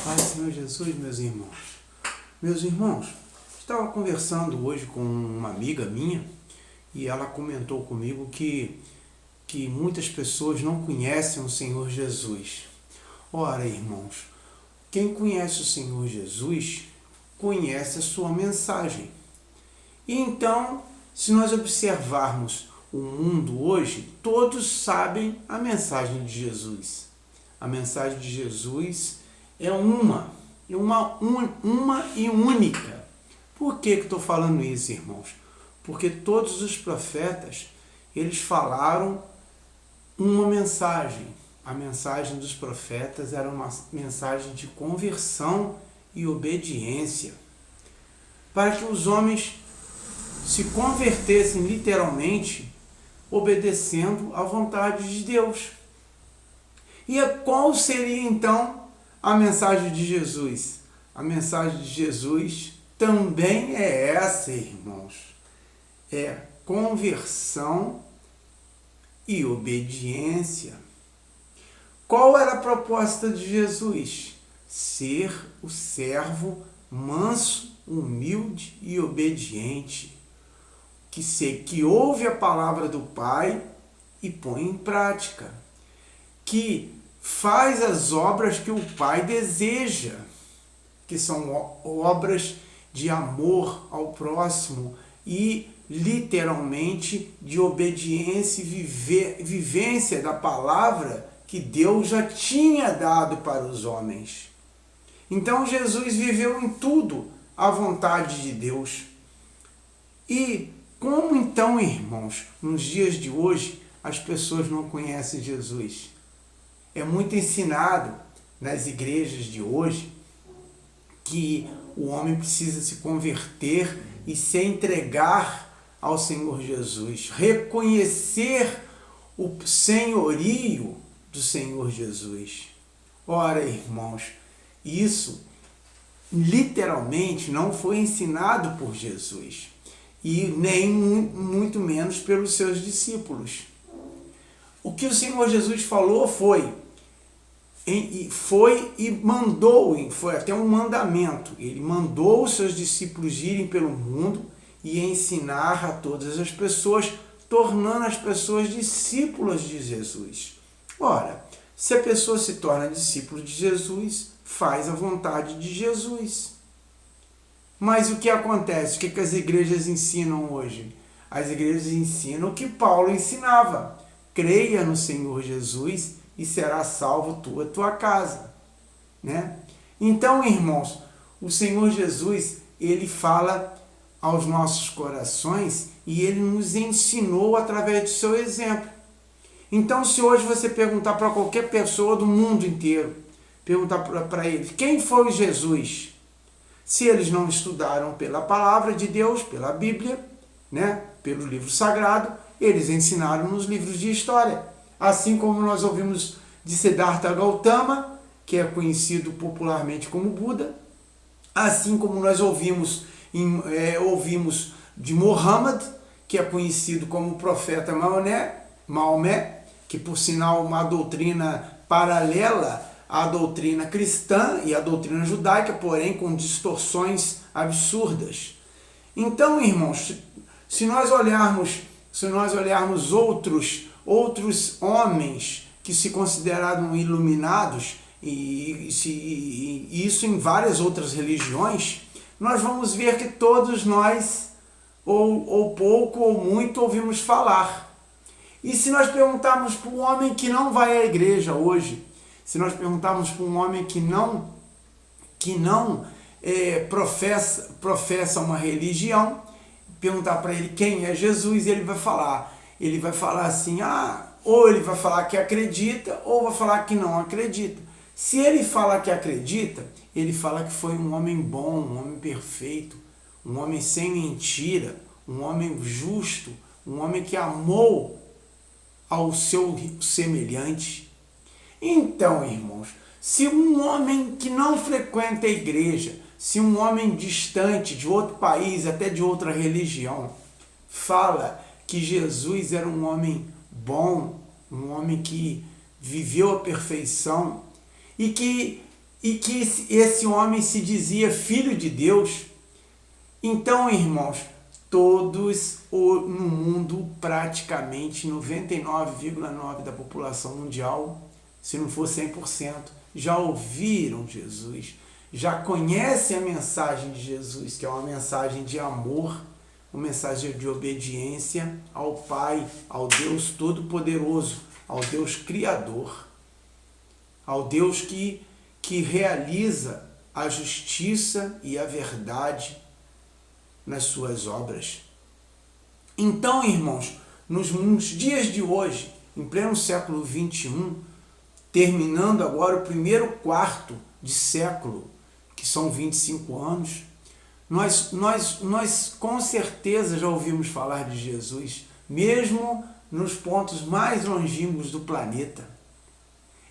Pai do Senhor Jesus, meus irmãos. Meus irmãos, estava conversando hoje com uma amiga minha e ela comentou comigo que muitas pessoas não conhecem o Senhor Jesus. Ora, irmãos, quem conhece o Senhor Jesus conhece a sua mensagem. E então, se nós observarmos o mundo hoje, todos sabem a mensagem de Jesus. A mensagem de Jesus é uma e única. Por que estou falando isso, irmãos? Porque todos os profetas, eles falaram uma mensagem. A mensagem dos profetas era uma mensagem de conversão e obediência, para que os homens se convertessem literalmente, obedecendo à vontade de Deus. E qual seria então a mensagem de Jesus? A mensagem de Jesus também é essa, irmãos. É conversão e obediência. Qual era a proposta de Jesus? Ser o servo manso, humilde e obediente, que ouve a palavra do Pai e põe em prática, que faz as obras que o Pai deseja, que são obras de amor ao próximo e literalmente de obediência e vivência da palavra que Deus já tinha dado para os homens. Então Jesus viveu em tudo a vontade de Deus. E como então, irmãos, nos dias de hoje as pessoas não conhecem Jesus? É muito ensinado nas igrejas de hoje que o homem precisa se converter e se entregar ao Senhor Jesus, reconhecer o senhorio do Senhor Jesus. Ora, irmãos, isso literalmente não foi ensinado por Jesus e nem muito menos pelos seus discípulos. O que o Senhor Jesus falou foi e mandou, foi até um mandamento. Ele mandou os seus discípulos irem pelo mundo e ensinar a todas as pessoas, tornando as pessoas discípulas de Jesus. Ora, se a pessoa se torna discípulo de Jesus, faz a vontade de Jesus. Mas o que acontece? O que as igrejas ensinam hoje? As igrejas ensinam o que Paulo ensinava. Creia no Senhor Jesus e será salvo tu e tua casa. Né? Então, irmãos, o Senhor Jesus, ele fala aos nossos corações e ele nos ensinou através do seu exemplo. Então, se hoje você perguntar para qualquer pessoa do mundo inteiro, perguntar para eles, quem foi Jesus? Se eles não estudaram pela palavra de Deus, pela Bíblia, né, pelo livro sagrado, eles ensinaram nos livros de história. Assim como nós ouvimos de Siddhartha Gautama, que é conhecido popularmente como Buda, assim como nós ouvimos de Muhammad, que é conhecido como profeta Maomé, que por sinal uma doutrina paralela à doutrina cristã e à doutrina judaica, porém com distorções absurdas. Então, irmãos, se nós olharmos outros homens que se consideraram iluminados, e isso em várias outras religiões, nós vamos ver que todos nós, ou pouco ou muito, ouvimos falar. E se nós perguntarmos para um homem que não vai à igreja hoje, se nós perguntarmos para um homem que não professa uma religião, perguntar para ele quem é Jesus, ele vai falar assim, ou ele vai falar que acredita, ou vai falar que não acredita. Se ele fala que acredita, ele fala que foi um homem bom, um homem perfeito, um homem sem mentira, um homem justo, um homem que amou ao seu semelhante. Então, irmãos, se um homem que não frequenta a igreja, se um homem distante de outro país, até de outra religião, fala que Jesus era um homem bom, um homem que viveu a perfeição e que e que esse homem se dizia filho de Deus. Então, irmãos, todos no mundo, praticamente 99,9% da população mundial, se não for 100%, já ouviram Jesus, já conhecem a mensagem de Jesus, que é uma mensagem de amor, uma mensagem de obediência ao Pai, ao Deus Todo-Poderoso, ao Deus Criador, ao Deus que realiza a justiça e a verdade nas suas obras. Então, irmãos, nos dias de hoje, em pleno século XXI, terminando agora o primeiro quarto de século, que são 25 anos, nós com certeza já ouvimos falar de Jesus, mesmo nos pontos mais longínquos do planeta.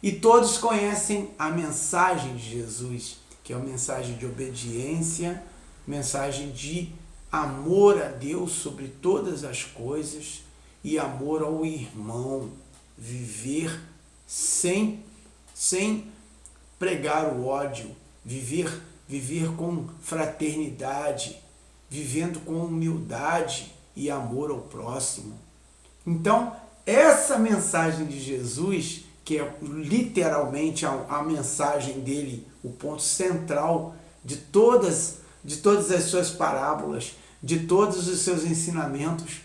E todos conhecem a mensagem de Jesus, que é uma mensagem de obediência, mensagem de amor a Deus sobre todas as coisas e amor ao irmão, viver sem pregar o ódio, viver com fraternidade, vivendo com humildade e amor ao próximo. Então, essa mensagem de Jesus, que é literalmente a mensagem dele, o ponto central de todas as suas parábolas, de todos os seus ensinamentos,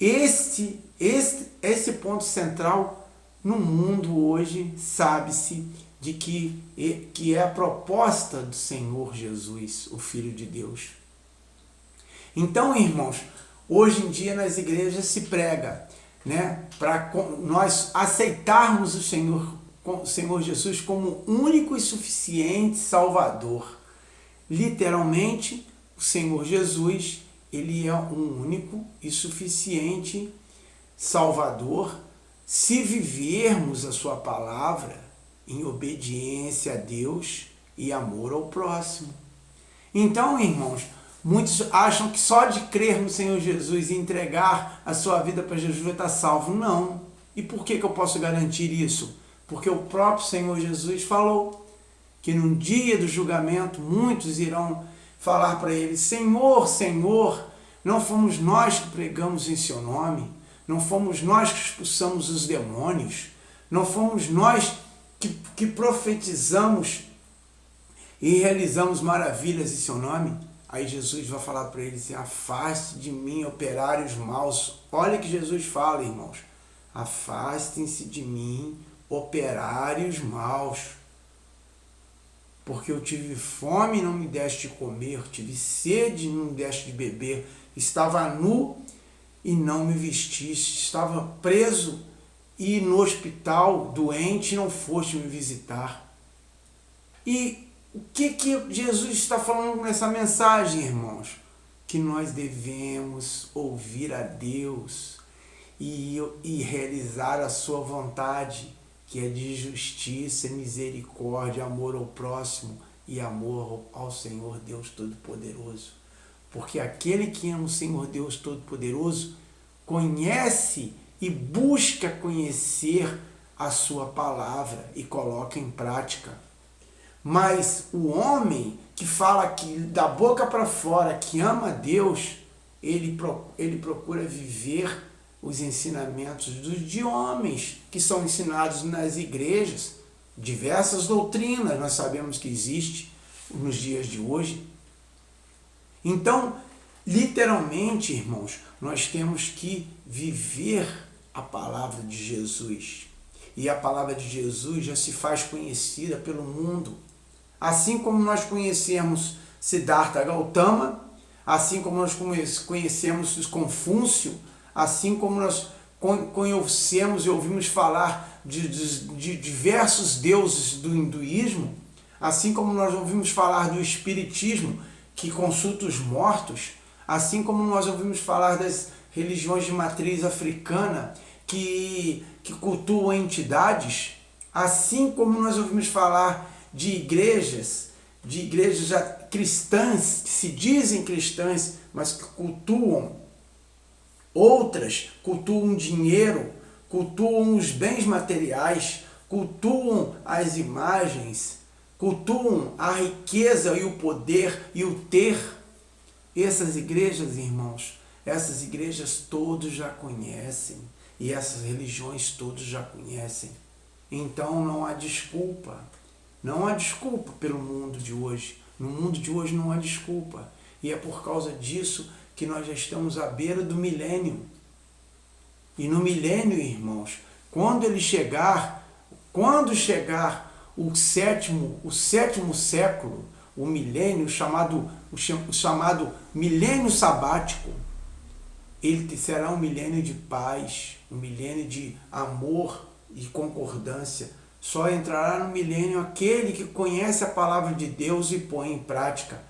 esse ponto central no mundo hoje sabe-se de que é a proposta do Senhor Jesus, o Filho de Deus. Então, irmãos, hoje em dia nas igrejas se prega, né, para nós aceitarmos o Senhor Jesus como único e suficiente Salvador. Literalmente, o Senhor Jesus, ele é um único e suficiente Salvador se vivermos a sua palavra em obediência a Deus e amor ao próximo. Então, irmãos, muitos acham que só de crer no Senhor Jesus e entregar a sua vida para Jesus vai estar salvo. Não. E por que eu posso garantir isso? Porque o próprio Senhor Jesus falou que no dia do julgamento muitos irão falar para ele: Senhor, Senhor, não fomos nós que pregamos em seu nome, não fomos nós que expulsamos os demônios, não fomos nós que profetizamos e realizamos maravilhas em seu nome? Aí Jesus vai falar para eles assim: afaste de mim, operários maus. Olha que Jesus fala, irmãos: afastem-se de mim, operários maus. Porque eu tive fome e não me deste de comer, tive sede e não me deste de beber, estava nu e não me vestiste, estava preso e no hospital, doente, e não foste me visitar. E o que Jesus está falando nessa mensagem, irmãos? Que nós devemos ouvir a Deus e realizar a sua vontade, que é de justiça, misericórdia, amor ao próximo e amor ao Senhor Deus Todo-Poderoso. Porque aquele que ama o Senhor Deus Todo-Poderoso conhece e busca conhecer a sua palavra e coloca em prática. Mas o homem que fala que da boca para fora que ama a Deus, ele procura viver os ensinamentos de homens que são ensinados nas igrejas, diversas doutrinas nós sabemos que existe nos dias de hoje. Então, literalmente, irmãos, nós temos que viver a palavra de Jesus. E a palavra de Jesus já se faz conhecida pelo mundo. Assim como nós conhecemos Siddhartha Gautama, assim como nós conhecemos Confúcio, assim como nós conhecemos e ouvimos falar de diversos deuses do hinduísmo, assim como nós ouvimos falar do espiritismo, que consulta os mortos, assim como nós ouvimos falar das religiões de matriz africana, que cultuam entidades, assim como nós ouvimos falar de igrejas já cristãs, que se dizem cristãs, mas que cultuam outras, cultuam dinheiro, cultuam os bens materiais, cultuam as imagens, cultuam a riqueza e o poder e o ter. Essas igrejas, irmãos, essas igrejas todos já conhecem e essas religiões todos já conhecem. Então não há desculpa. Não há desculpa pelo mundo de hoje. No mundo de hoje não há desculpa. E é por causa disso que nós já estamos à beira do milênio. E no milênio, irmãos, quando chegar o sétimo século, o milênio, o chamado milênio sabático, ele será um milênio de paz, um milênio de amor e concordância. Só entrará no milênio aquele que conhece a palavra de Deus e põe em prática.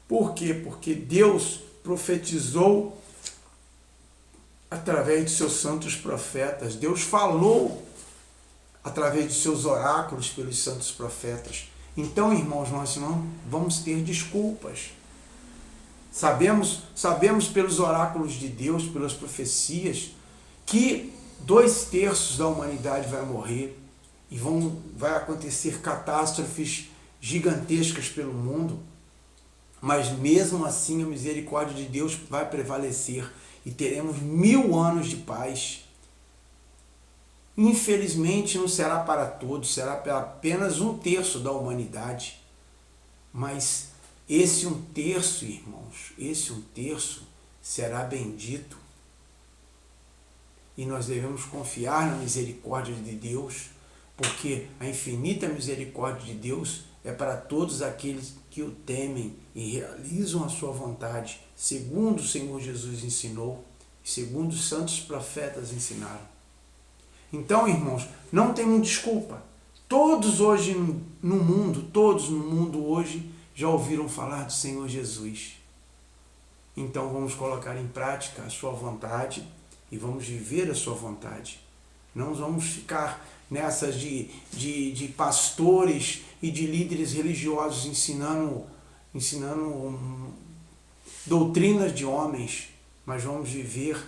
Por quê? Porque Deus profetizou através de seus santos profetas. Deus falou através de seus oráculos pelos santos profetas. Então, irmãos, nós não vamos ter desculpas. Sabemos pelos oráculos de Deus, pelas profecias, que 2/3 da humanidade vai morrer e vai acontecer catástrofes gigantescas pelo mundo, mas mesmo assim a misericórdia de Deus vai prevalecer e teremos 1000 anos de paz. Infelizmente não será para todos, será para apenas 1/3 da humanidade, mas esse 1/3, irmãos, esse 1/3 será bendito. E nós devemos confiar na misericórdia de Deus, porque a infinita misericórdia de Deus é para todos aqueles que o temem e realizam a sua vontade, segundo o Senhor Jesus ensinou, e segundo os santos profetas ensinaram. Então, irmãos, não tem desculpa. Todos no mundo hoje já ouviram falar do Senhor Jesus. Então vamos colocar em prática a sua vontade e vamos viver a sua vontade. Não vamos ficar nessas de pastores e de líderes religiosos ensinando doutrinas de homens, mas vamos viver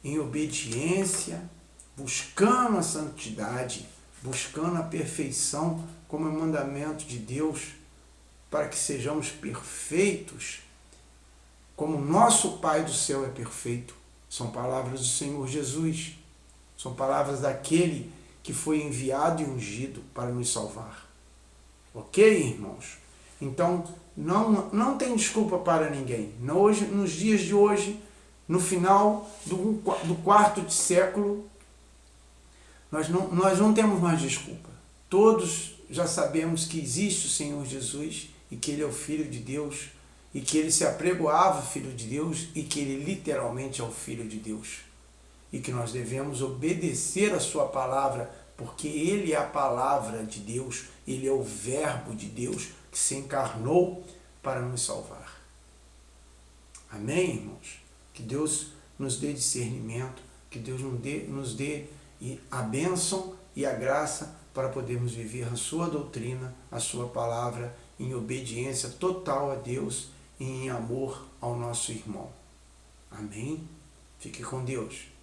em obediência, buscando a santidade, buscando a perfeição como é mandamento de Deus, para que sejamos perfeitos, como nosso Pai do céu é perfeito. São palavras do Senhor Jesus, são palavras daquele que foi enviado e ungido para nos salvar. Ok, irmãos? Então, não tem desculpa para ninguém. Nos dias de hoje, no final do 4º século, nós não temos mais desculpa. Todos já sabemos que existe o Senhor Jesus e que Ele é o Filho de Deus e que Ele se apregoava Filho de Deus e que Ele literalmente é o Filho de Deus. E que nós devemos obedecer a sua palavra, porque Ele é a palavra de Deus, Ele é o Verbo de Deus que se encarnou para nos salvar. Amém, irmãos? Que Deus nos dê discernimento, que Deus nos dê a bênção e a graça para podermos viver a sua doutrina, a sua palavra, em obediência total a Deus e em amor ao nosso irmão. Amém? Fique com Deus.